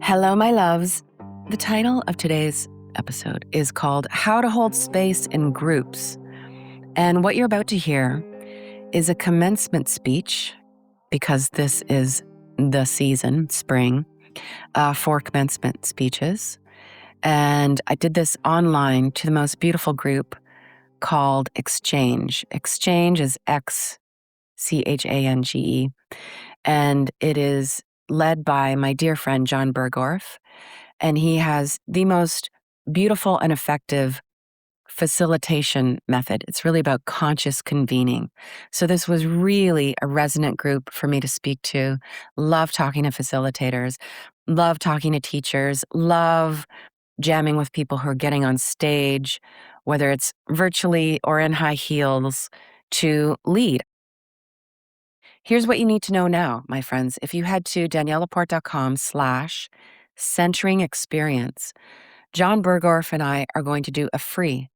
Hello, my loves. The title of today's episode is called How to Hold Space in Groups. And what you're about to hear is a commencement speech, because this is the season, spring, for commencement speeches. And I did this online to the most beautiful group called Xchange. Xchange is Xchange. And it is led by my dear friend, Jon Berghoff. And he has the most beautiful and effective facilitation method. It's really about conscious convening. So this was really a resonant group for me to speak to. Love talking to facilitators, love talking to teachers, love jamming with people who are getting on stage, whether it's virtually or in high heels, to lead. Here's what you need to know now, my friends. If you head to daniellelaporte.com/centering experience, Jon Berghoff and I are going to do a free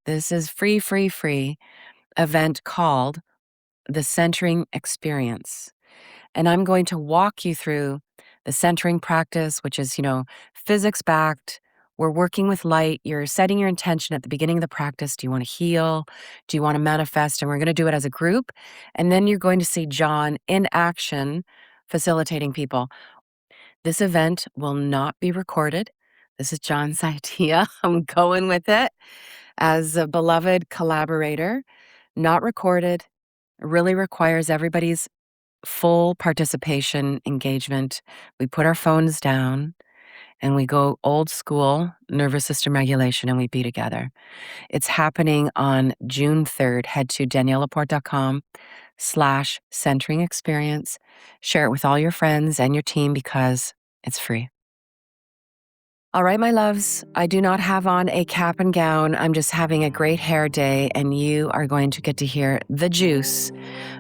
event called the Centering Experience. And I'm going to walk you through the centering practice, which is, physics-backed. We're working with light. You're setting your intention at the beginning of the practice. Do you want to heal? Do you want to manifest? And we're going to do it as a group. And then you're going to see Jon in action facilitating people. This event will not be recorded. This is Jon's idea. I'm going with it as a beloved collaborator. Not recorded. Really requires everybody's full participation, engagement. We put our phones down and we go old school nervous system regulation and we be together. It's happening on June 3rd. Head to daniellelaporte.com/centering experience. Share it with all your friends and your team because it's free. All right, my loves, I do not have on a cap and gown. I'm just having a great hair day, and you are going to get to hear the juice.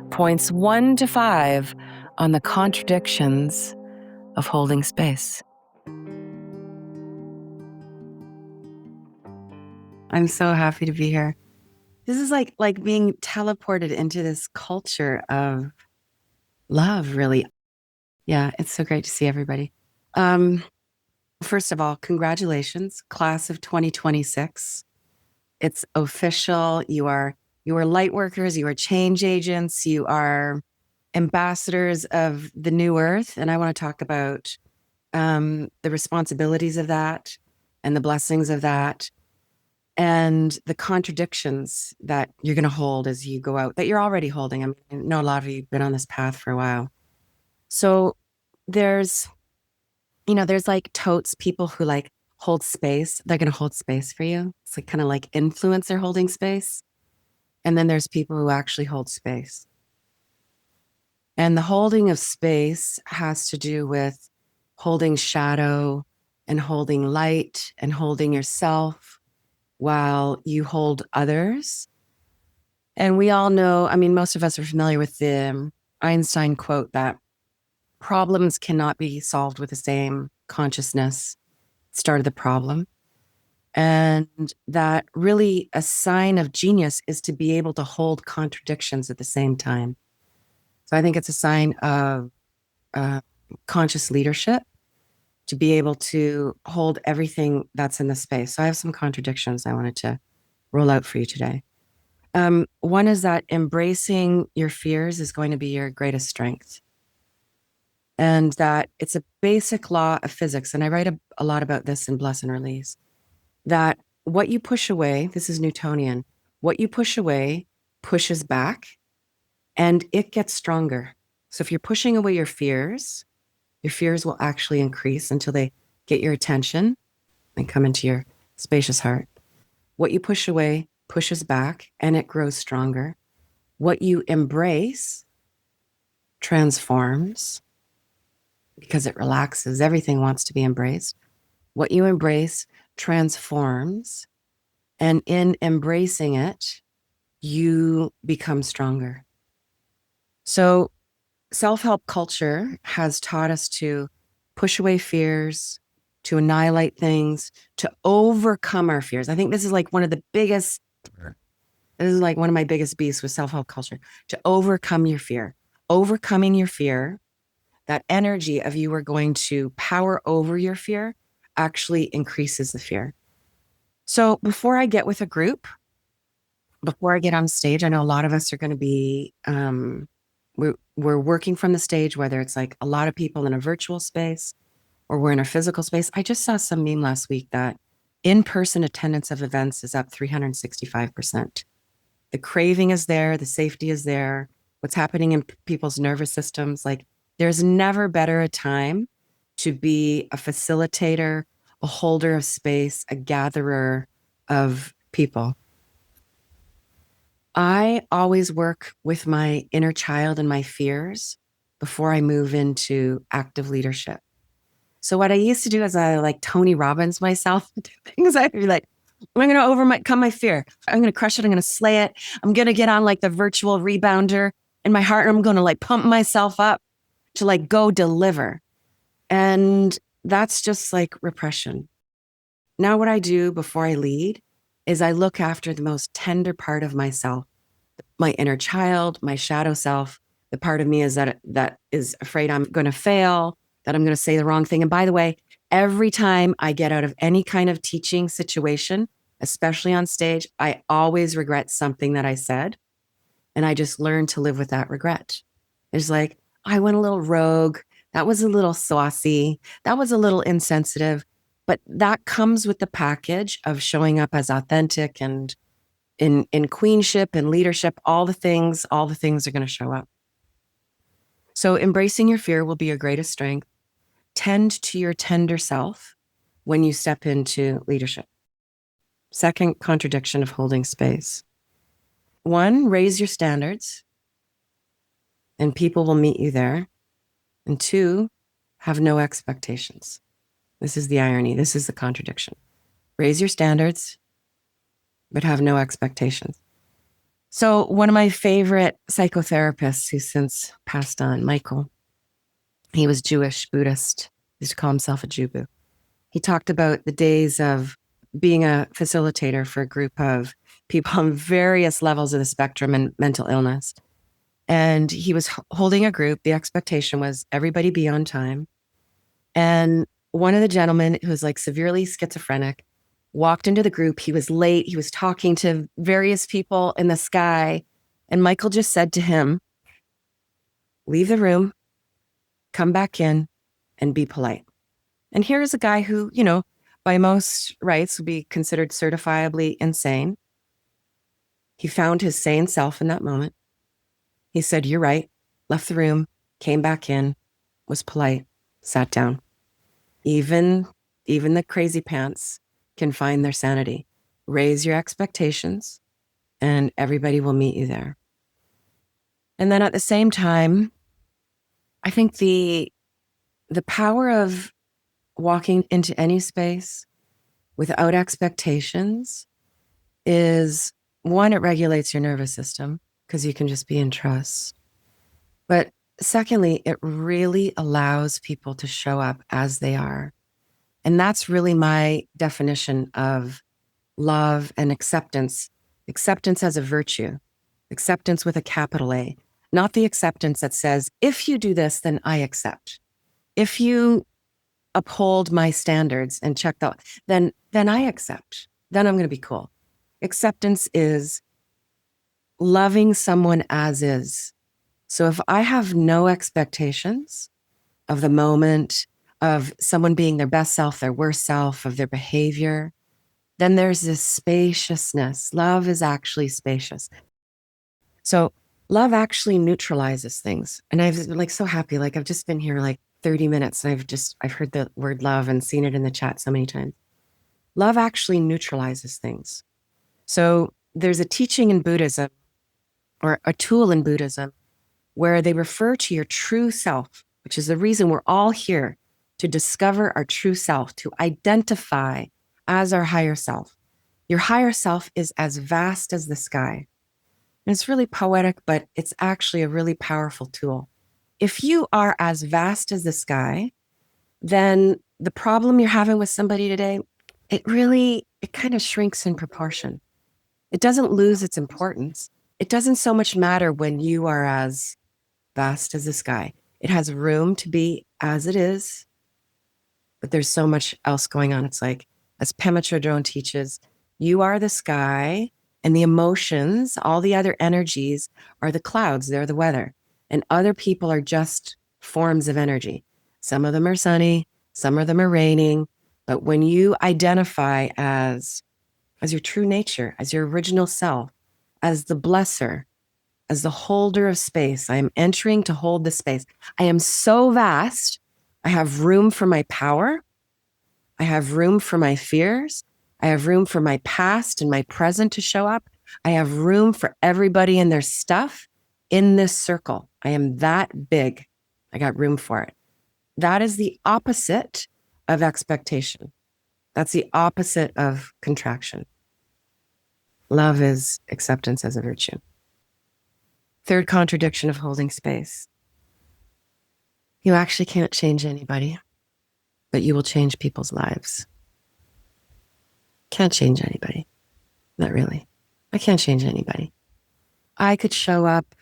Points 1 to 5 on the contradictions of holding space. I'm so happy to be here. This is like being teleported into this culture of love, really. Yeah, it's so great to see everybody. First of all, congratulations, class of 2026. It's official. You are light workers, you are change agents, you are ambassadors of the new earth. And I want to talk about the responsibilities of that and the blessings of that and the contradictions that you're going to hold as you go out, that you're already holding. I mean, I know a lot of you have been on this path for a while. So there's like totes, people who like hold space. They're going to hold space for you. It's like kind of like influencer holding space. And then there's people who actually hold space. And the holding of space has to do with holding shadow and holding light and holding yourself while you hold others. And we all know, I mean, most of us are familiar with the Einstein quote that problems cannot be solved with the same consciousness started the problem. And that really a sign of genius is to be able to hold contradictions at the same time. So I think it's a sign of conscious leadership to be able to hold everything that's in the space. So I have some contradictions I wanted to roll out for you today. One is that embracing your fears is going to be your greatest strength. And that it's a basic law of physics. And I write a lot about this in Bless and Release, that what you push away, this is Newtonian, what you push away pushes back and it gets stronger. So if you're pushing away your fears will actually increase until they get your attention and come into your spacious heart. What you push away pushes back and it grows stronger. What you embrace transforms because it relaxes. Everything wants to be embraced. What you embrace transforms. And in embracing it, you become stronger. So self-help culture has taught us to push away fears, to annihilate things, to overcome our fears. I think this is like one of my biggest beasts with self-help culture, to overcome your fear. Overcoming your fear, that energy of you are going to power over your fear actually increases the fear. So before I get with a group, before I get on stage, I know a lot of us are going to be, we're working from the stage, whether it's like a lot of people in a virtual space or we're in a physical space. I just saw some meme last week that in-person attendance of events is up 365%. The craving is there, the safety is there, what's happening in people's nervous systems. Like there's never better a time to be a facilitator, a holder of space, a gatherer of people. I always work with my inner child and my fears before I move into active leadership. So what I used to do is I like Tony Robbins myself to do things. I'd be like, I'm going to overcome my fear. I'm going to crush it. I'm going to slay it. I'm going to get on like the virtual rebounder in my heart. And I'm going to like pump myself up to like go deliver. And that's just like repression. Now what I do before I lead is I look after the most tender part of myself, my inner child, my shadow self. The part of me is that is afraid I'm going to fail, that I'm going to say the wrong thing. And by the way, every time I get out of any kind of teaching situation, especially on stage, I always regret something that I said. And I just learn to live with that regret. It's like, I went a little rogue. That was a little saucy. That was a little insensitive. But that comes with the package of showing up as authentic and in queenship and leadership. All the things are going to show up. So embracing your fear will be your greatest strength. Tend to your tender self when you step into leadership. Second contradiction of holding space. 1, raise your standards and people will meet you there. And 2, have no expectations. This is the irony. This is the contradiction. Raise your standards, but have no expectations. So one of my favorite psychotherapists who's since passed on, Michael, he was Jewish, Buddhist, he used to call himself a Jubu. He talked about the days of being a facilitator for a group of people on various levels of the spectrum and mental illness. And he was holding a group. The expectation was everybody be on time. And one of the gentlemen who was like severely schizophrenic walked into the group. He was late. He was talking to various people in the sky. And Michael just said to him, leave the room, come back in and be polite. And here's a guy who, you know, by most rights would be considered certifiably insane. He found his sane self in that moment. He said, you're right, left the room, came back in, was polite, sat down. Even the crazy pants can find their sanity. Raise your expectations and everybody will meet you there. And then at the same time, I think the power of walking into any space without expectations is, 1, it regulates your nervous system because you can just be in trust. But secondly, it really allows people to show up as they are. And that's really my definition of love and acceptance. Acceptance as a virtue, acceptance with a capital A, not the acceptance that says, if you do this, then I accept. If you uphold my standards and check that, then I accept. Then I'm going to be cool. Acceptance is loving someone as is. So if I have no expectations of the moment, of someone being their best self, their worst self, of their behavior, then there's this spaciousness. Love is actually spacious. So love actually neutralizes things. And I've been like so happy. Like I've just been here like 30 minutes and I've heard the word love and seen it in the chat so many times. Love actually neutralizes things. So there's a teaching in Buddhism, or a tool in Buddhism, where they refer to your true self, which is the reason we're all here, to discover our true self, to identify as our higher self. Your higher self is as vast as the sky. And it's really poetic, but it's actually a really powerful tool. If you are as vast as the sky, then the problem you're having with somebody today, it kind of shrinks in proportion. It doesn't lose its importance. It doesn't so much matter when you are as vast as the sky. It has room to be as it is, but there's so much else going on. It's like, as Pema Chodron teaches, you are the sky, and the emotions, all the other energies are the clouds, they're the weather. And other people are just forms of energy. Some of them are sunny, some of them are raining. But when you identify as your true nature, as your original self, as the blesser, as the holder of space, I am entering to hold the space. I am so vast. I have room for my power. I have room for my fears. I have room for my past and my present to show up. I have room for everybody and their stuff in this circle. I am that big. I got room for it. That is the opposite of expectation. That's the opposite of contraction. Love is acceptance as a virtue. Third contradiction of holding space. You actually can't change anybody, but you will change people's lives. Can't change anybody. Not really. I can't change anybody. I could show up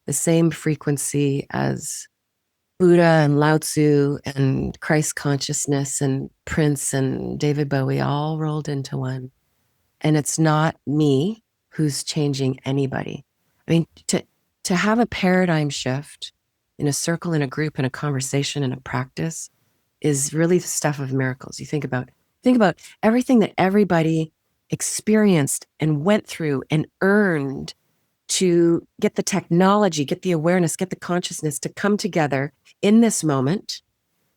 the same frequency as Buddha and Lao Tzu and Christ consciousness and Prince and David Bowie all rolled into one. And it's not me who's changing anybody. I mean, to have a paradigm shift in a circle, in a group, in a conversation, in a practice is really the stuff of miracles. You think about everything that everybody experienced and went through and earned to get the technology, get the awareness, get the consciousness to come together in this moment,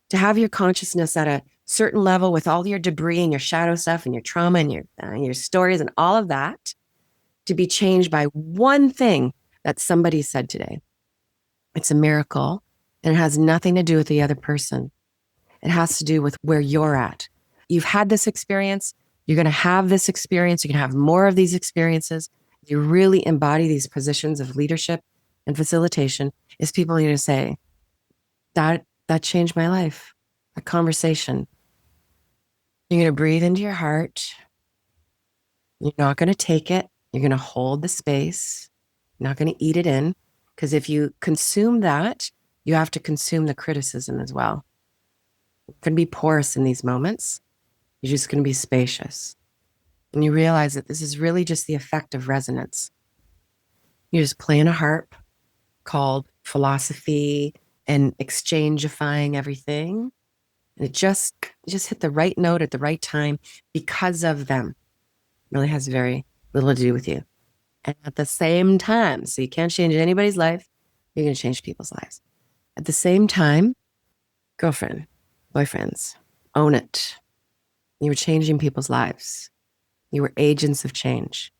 to have your consciousness at a certain level with all your debris and your shadow stuff and your trauma and your stories and all of that, to be changed by one thing that somebody said today. It's a miracle, and it has nothing to do with the other person. It has to do with where you're at. You've had this experience. You're going to have this experience. You're going to have more of these experiences. You really embody these positions of leadership and facilitation. Is people are going to say, that changed my life. A conversation. You're going to breathe into your heart. You're not going to take it. You're going to hold the space. You're not going to eat it in. Because if you consume that, you have to consume the criticism as well. You're going to be porous in these moments. You're just going to be spacious. And you realize that this is really just the effect of resonance. You're just playing a harp called philosophy and exchangifying everything. And it just hit the right note at the right time because of them. It really has very little to do with you. And at the same time, so you can't change anybody's life, you're going to change people's lives. At the same time, girlfriend, boyfriends, own it. You were changing people's lives. You were agents of change.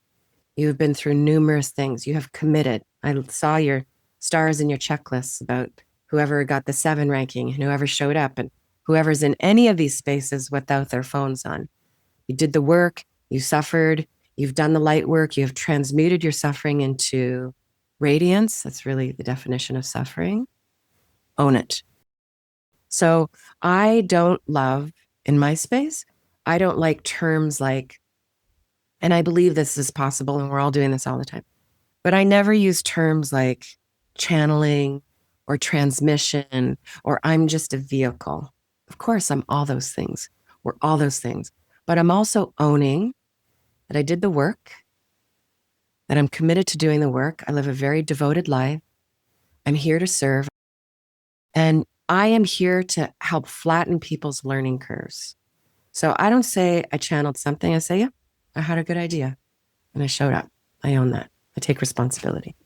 You have been through numerous things. You have committed. I saw your stars in your checklists about whoever got the 7 ranking and whoever showed up and whoever's in any of these spaces without their phones on. You did the work, you suffered, you've done the light work, you have transmuted your suffering into radiance. That's really the definition of suffering. Own it. So I don't love, in my space, I don't like terms like, and I believe this is possible and we're all doing this all the time, but I never use terms like channeling or transmission or I'm just a vehicle. Of course, I'm all those things. We're all those things. But I'm also owning that I did the work, that I'm committed to doing the work. I live a very devoted life. I'm here to serve. And I am here to help flatten people's learning curves. So I don't say I channeled something. I say, yeah, I had a good idea. And I showed up. I own that. I take responsibility.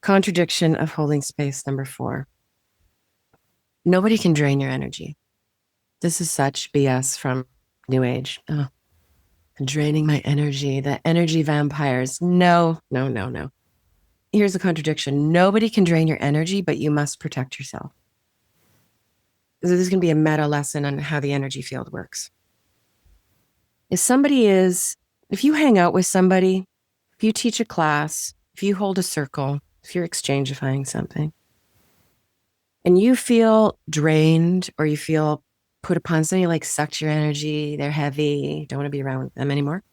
Contradiction of holding space, number 4. Nobody can drain your energy. This is such BS from New Age. Oh, draining my energy, the energy vampires. No. Here's the contradiction. Nobody can drain your energy, but you must protect yourself. So this is going to be a meta lesson on how the energy field works. If you hang out with somebody, if you teach a class, if you hold a circle, if you're exchangifying something, and you feel drained or you feel put upon something like sucked your energy, they're heavy, don't want to be around them anymore.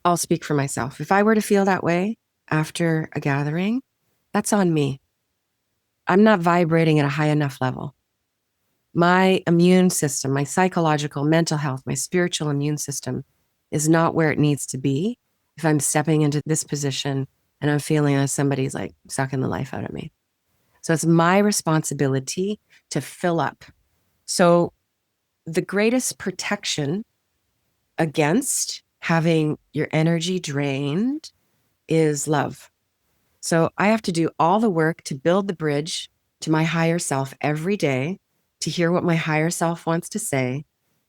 I'll speak for myself. If I were to feel that way after a gathering, that's on me. I'm not vibrating at a high enough level. my immune system, my psychological, mental health, my spiritual immune system is not where it needs to be if I'm stepping into this position and I'm feeling as somebody's like sucking the life out of me. So it's my responsibility to fill up. So the greatest protection against having your energy drained is love. So I have to do all the work to build the bridge to my higher self every day, to hear what my higher self wants to say,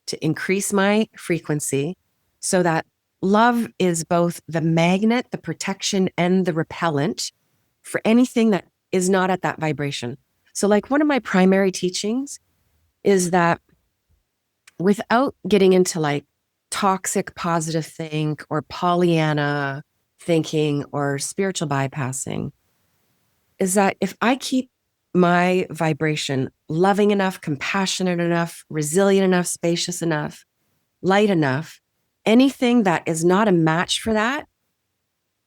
to increase my frequency so that love is both the magnet, the protection, and the repellent for anything that is not at that vibration. So, like, one of my primary teachings is that without getting into like toxic positive think or Pollyanna thinking or spiritual bypassing, is that if I keep my vibration loving enough, compassionate enough, resilient enough, spacious enough, light enough, anything that is not a match for that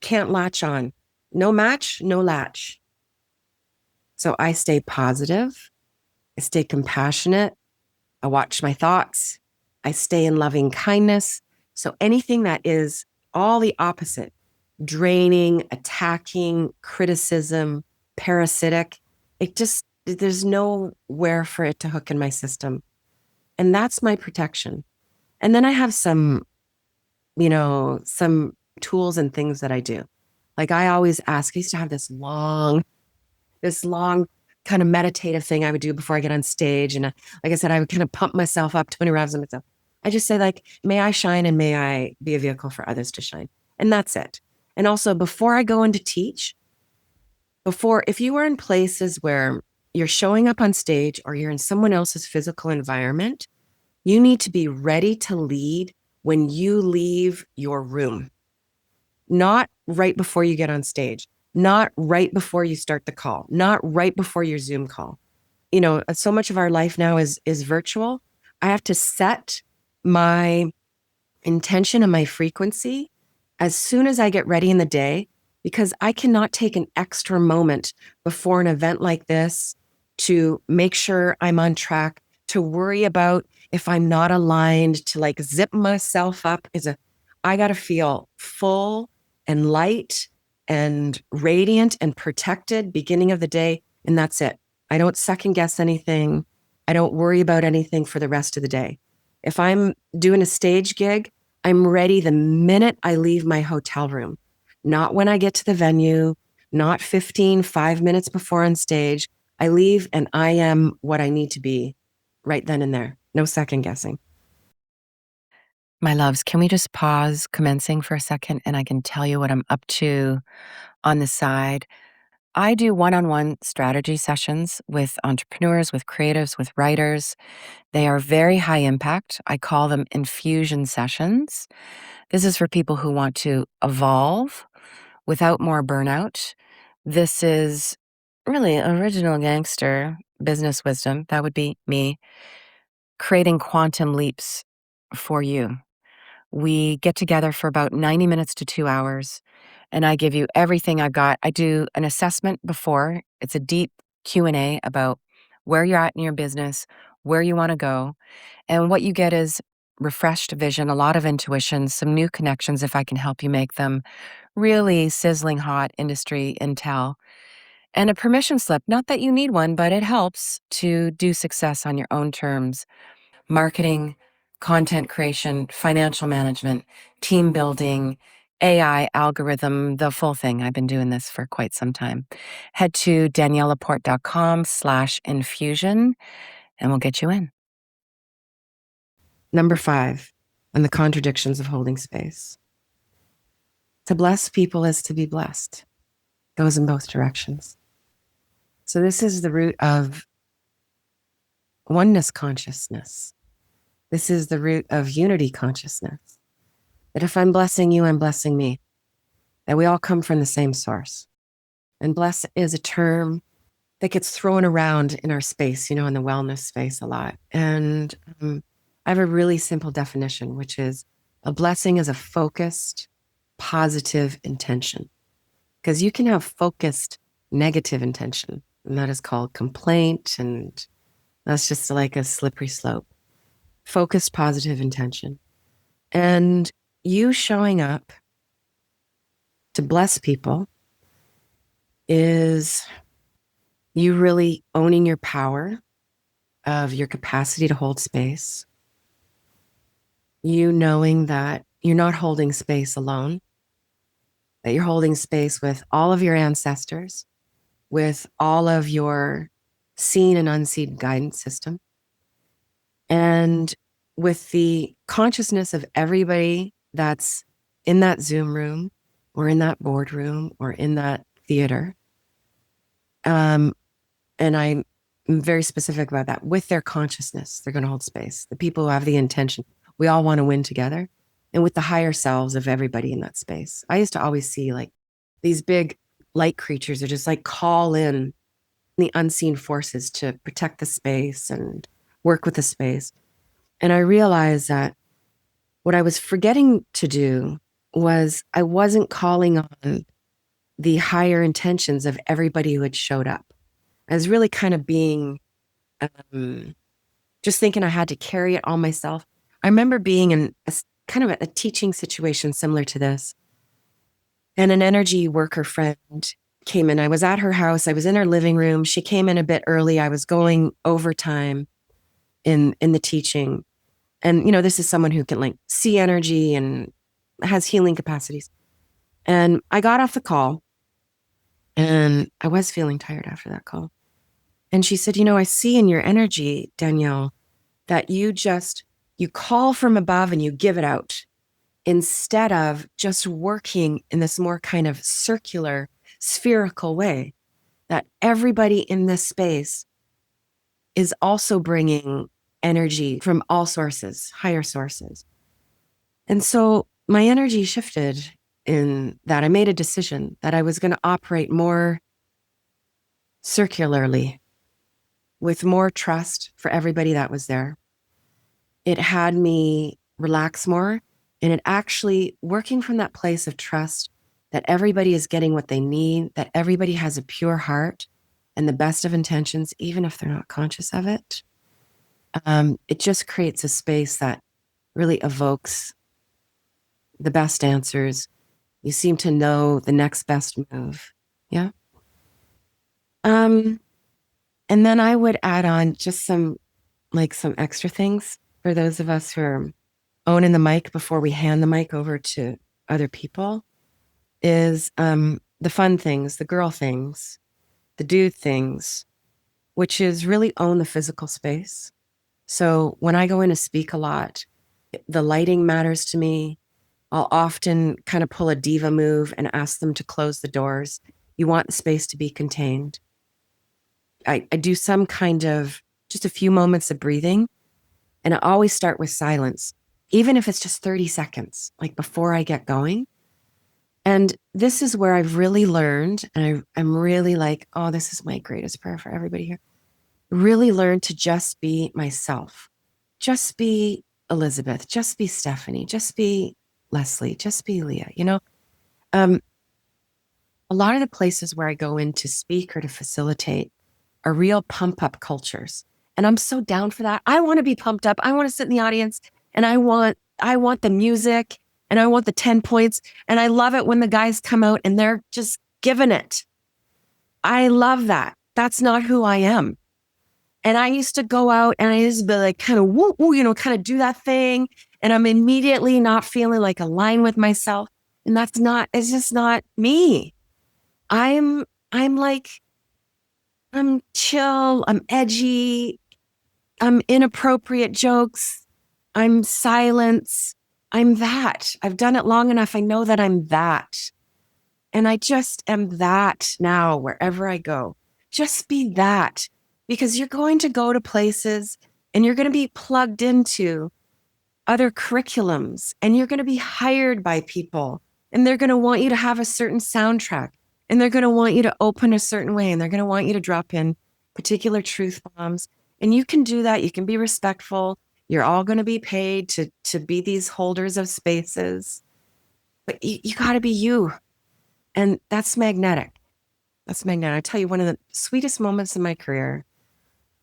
can't latch on. No match, no latch. So I stay positive, I stay compassionate, I watch my thoughts, I stay in loving kindness. So anything that is all the opposite, draining, attacking, criticism, parasitic, there's nowhere for it to hook in my system. And that's my protection. And then I have some tools and things that I do. Like I always ask, I used to have this long kind of meditative thing I would do before I get on stage. And like I said, I would kind of pump myself up 20 rounds of myself. I just say like, may I shine and may I be a vehicle for others to shine. And that's it. And also before I go in to teach, if you are in places where you're showing up on stage or you're in someone else's physical environment, you need to be ready to lead when you leave your room, not right before you get on stage, not right before you start the call, not right before your Zoom call. You know, so much of our life now is virtual. I have to set my intention and my frequency as soon as I get ready in the day, because I cannot take an extra moment before an event like this to make sure I'm on track, to worry about if I'm not aligned, to like zip myself up. I got to feel full and light and radiant and protected beginning of the day. And that's it. I don't second guess anything. I don't worry about anything for the rest of the day. If I'm doing a stage gig, I'm ready the minute I leave my hotel room, not when I get to the venue, not 5 minutes before on stage. I leave and I am what I need to be right then and there. No second guessing. My loves, can we just pause commencing for a second and I can tell you what I'm up to on the side? I do one-on-one strategy sessions with entrepreneurs, with creatives, with writers. They are very high impact. I call them infusion sessions. This is for people who want to evolve without more burnout. This is really original gangster business wisdom. That would be me creating quantum leaps for you. We get together for about 90 minutes to 2 hours, and I give you everything I've got. I do an assessment before. It's a deep Q&A about where you're at in your business, where you wanna go, and what you get is refreshed vision, a lot of intuition, some new connections if I can help you make them, really sizzling hot industry intel, and a permission slip. Not that you need one, but it helps to do success on your own terms. Marketing, content creation, financial management, team building, AI, algorithm, the full thing. I've been doing this for quite some time. Head to daniellelaporte.com/infusion and we'll get you in. Number 5, on the contradictions of holding space. To bless people is to be blessed. Goes in both directions. So this is the root of oneness consciousness. This is the root of unity consciousness. That if I'm blessing you, I'm blessing me. That we all come from the same source. And bless is a term that gets thrown around in our space, in the wellness space a lot. And I have a really simple definition, which is a blessing is a focused, positive intention. Because you can have focused negative intention, and that is called complaint and That's just like a slippery slope. Focused positive intention. And you showing up to bless people is you really owning your power of your capacity to hold space. You knowing that you're not holding space alone, that you're holding space with all of your ancestors, with all of your seen and unseen guidance system, and with the consciousness of everybody that's in that Zoom room or in that boardroom or in that theater. And I'm very specific about that. With their consciousness, they're going to hold space. The people who have the intention, we all want to win together. And with the higher selves of everybody in that space. I used to always see like these big light creatures are just like call in the unseen forces to protect the space and work with the space. And I realized that what I was forgetting to do was I wasn't calling on the higher intentions of everybody who had showed up. I was really kind of being just thinking I had to carry it all myself. I remember being in a kind of a teaching situation similar to this. And an energy worker friend came in. I was at her house. I was in her living room. She came in a bit early. I was going overtime in the teaching. And, this is someone who can like see energy and has healing capacities. And I got off the call and I was feeling tired after that call. And she said, I see in your energy, Danielle, that you call from above and you give it out instead of just working in this more kind of circular, spherical way that everybody in this space is also bringing energy from all sources, higher sources. And so my energy shifted in that. I made a decision that I was going to operate more circularly with more trust for everybody that was there. It had me relax more, and it actually working from that place of trust that everybody is getting what they need, that everybody has a pure heart and the best of intentions, even if they're not conscious of it. It just creates a space that really evokes the best answers. You seem to know the next best move. Yeah. And then I would add on just some extra things for those of us who are owning the mic before we hand the mic over to other people is the fun things, the girl things, the dude things, which is really own the physical space. So when I go in to speak a lot, the lighting matters to me. I'll often kind of pull a diva move and ask them to close the doors. You want the space to be contained. I do some kind of just a few moments of breathing, and I always start with silence, even if it's just 30 seconds, like before I get going. And this is where I've really learned, and I'm really like, oh, this is my greatest prayer for everybody here. Really learn to just be myself. Just be Elizabeth. Just be Stephanie. Just be Leslie. Just be Leah. A lot of the places where I go in to speak or to facilitate are real pump up cultures. And I'm so down for that. I want to be pumped up. I want to sit in the audience and I want the music and I want the 10 points. And I love it when the guys come out and they're just giving it. I love that. That's not who I am. And I used to go out and I used to be like kind of woo, woo, kind of do that thing. And I'm immediately not feeling like aligned with myself. And it's just not me. I'm chill, I'm edgy, I'm inappropriate jokes, I'm silence. I'm that. I've done it long enough. I know that I'm that. And I just am that now wherever I go. Just be that, because you're going to go to places and you're going to be plugged into other curriculums and you're going to be hired by people and they're going to want you to have a certain soundtrack and they're going to want you to open a certain way and they're going to want you to drop in particular truth bombs. And you can do that. You can be respectful. You're all going to be paid to be these holders of spaces, but you got to be you. And that's magnetic. That's magnetic. I tell you, one of the sweetest moments in my career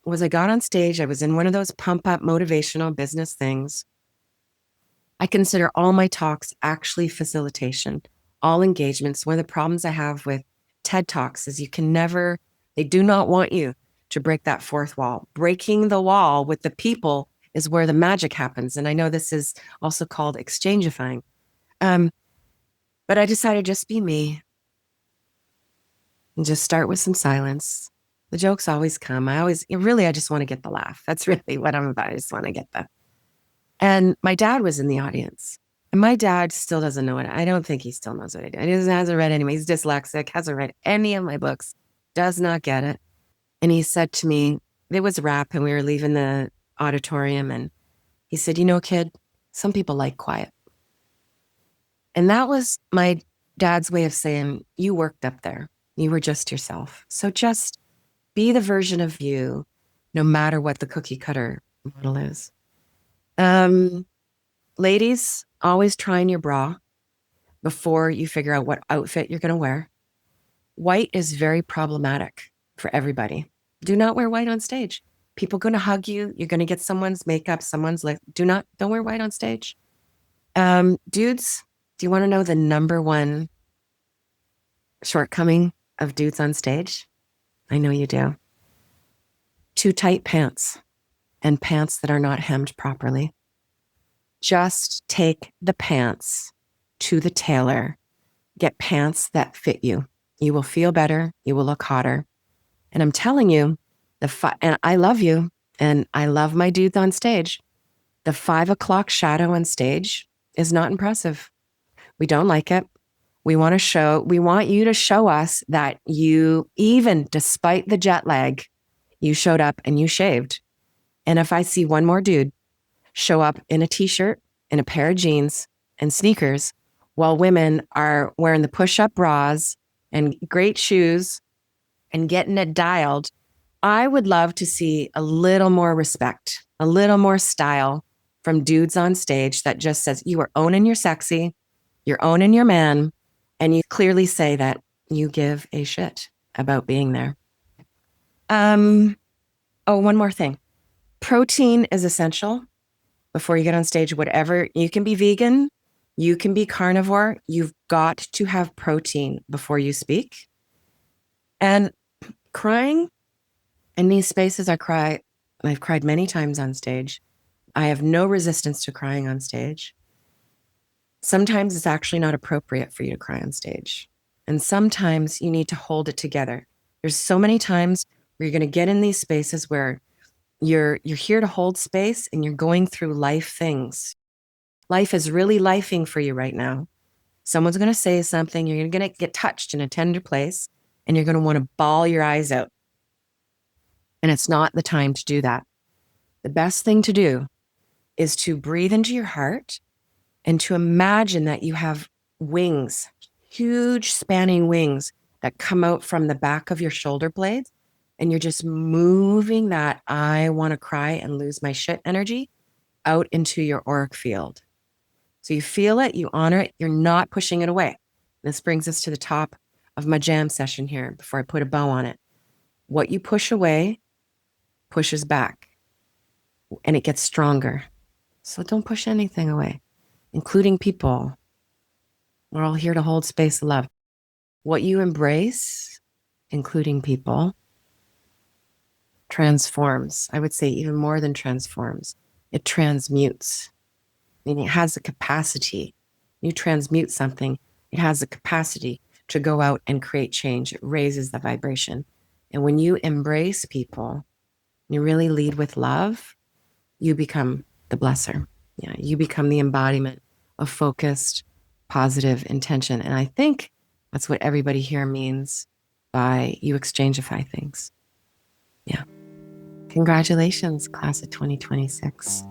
was I got on stage. I was in one of those pump up motivational business things. I consider all my talks actually facilitation, all engagements. One of the problems I have with TED Talks is they do not want you to break that fourth wall. Breaking the wall with the people is where the magic happens. And I know this is also called exchangifying. But I decided just be me and just start with some silence. The jokes always come. I just want to get the laugh. That's really what I'm about. I just want to get the. And my dad was in the audience. And my dad still doesn't know it. I don't think he still knows what I do. He hasn't read any. He's dyslexic, hasn't read any of my books, does not get it. And he said to me, it was rap and we were leaving the auditorium. And he said, kid, some people like quiet. And that was my dad's way of saying, you worked up there. You were just yourself. So just be the version of you, no matter what the cookie cutter model is. Ladies, always try on your bra before you figure out what outfit you're going to wear. White is very problematic for everybody. Do not wear white on stage. People are going to hug you. You're going to get someone's makeup, someone's lip. Don't wear white on stage. Dudes, do you want to know the number one shortcoming of dudes on stage? I know you do. Too tight pants and pants that are not hemmed properly. Just take the pants to the tailor. Get pants that fit you. You will feel better. You will look hotter. And I'm telling you, and I love you, and I love my dudes on stage. The 5 o'clock shadow on stage is not impressive. We don't like it. We want you to show us that you, even despite the jet lag, you showed up and you shaved. And if I see one more dude show up in a t-shirt and a pair of jeans and sneakers while women are wearing the push-up bras and great shoes and getting it dialed, I would love to see a little more respect, a little more style from dudes on stage that just says, you are owning your sexy, you're owning your man, and you clearly say that you give a shit about being there. One more thing. Protein is essential before you get on stage. Whatever, you can be vegan, you can be carnivore. You've got to have protein before you speak. And crying in these spaces, I've cried many times on stage. I have no resistance to crying on stage. Sometimes it's actually not appropriate for you to cry on stage. And sometimes you need to hold it together. There's so many times where you're going to get in these spaces where you're here to hold space and you're going through life things. Life is really lifing for you right now. Someone's going to say something, you're going to get touched in a tender place, and you're going to want to bawl your eyes out. And it's not the time to do that. The best thing to do is to breathe into your heart and to imagine that you have wings, huge spanning wings that come out from the back of your shoulder blades. And you're just moving that I want to cry and lose my shit energy out into your auric field. So you feel it, you honor it, you're not pushing it away. This brings us to the top of my jam session here before I put a bow on it. What you push away pushes back and it gets stronger. So don't push anything away, including people. We're all here to hold space of love. What you embrace, including people, transforms. I would say even more than transforms. It transmutes. Meaning it has the capacity. You transmute something, it has the capacity to go out and create change. It raises the vibration. And when you embrace people, you really lead with love, you become the blesser. Yeah, you become the embodiment of focused, positive intention. And I think that's what everybody here means by you exchangeify things. Yeah. Congratulations, class of 2026.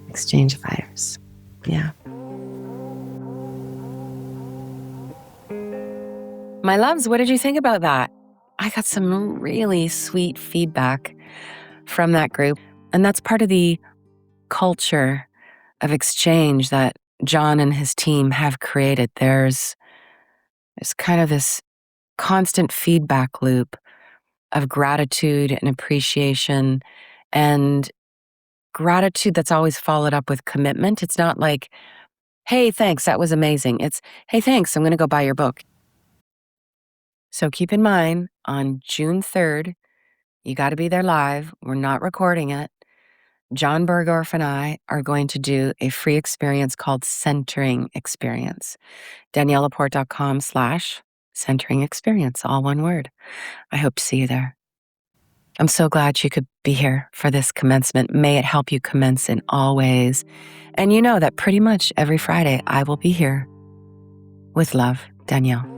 Exchangeifiers. Yeah. My loves, what did you think about that? I got some really sweet feedback from that group. And that's part of the culture of exchange that Jon and his team have created. There's kind of this constant feedback loop of gratitude and appreciation, and gratitude that's always followed up with commitment. It's not like, hey, thanks, that was amazing. It's, hey, thanks, I'm going to go buy your book. So keep in mind, on June 3rd, you got to be there live. We're not recording it. Jon Berghoff and I are going to do a free experience called Centering Experience. DanielleLaporte.com/centering experience, all one word. I hope to see you there. I'm so glad you could be here for this commencement. May it help you commence in all ways. And you know that pretty much every Friday I will be here. With love, Danielle.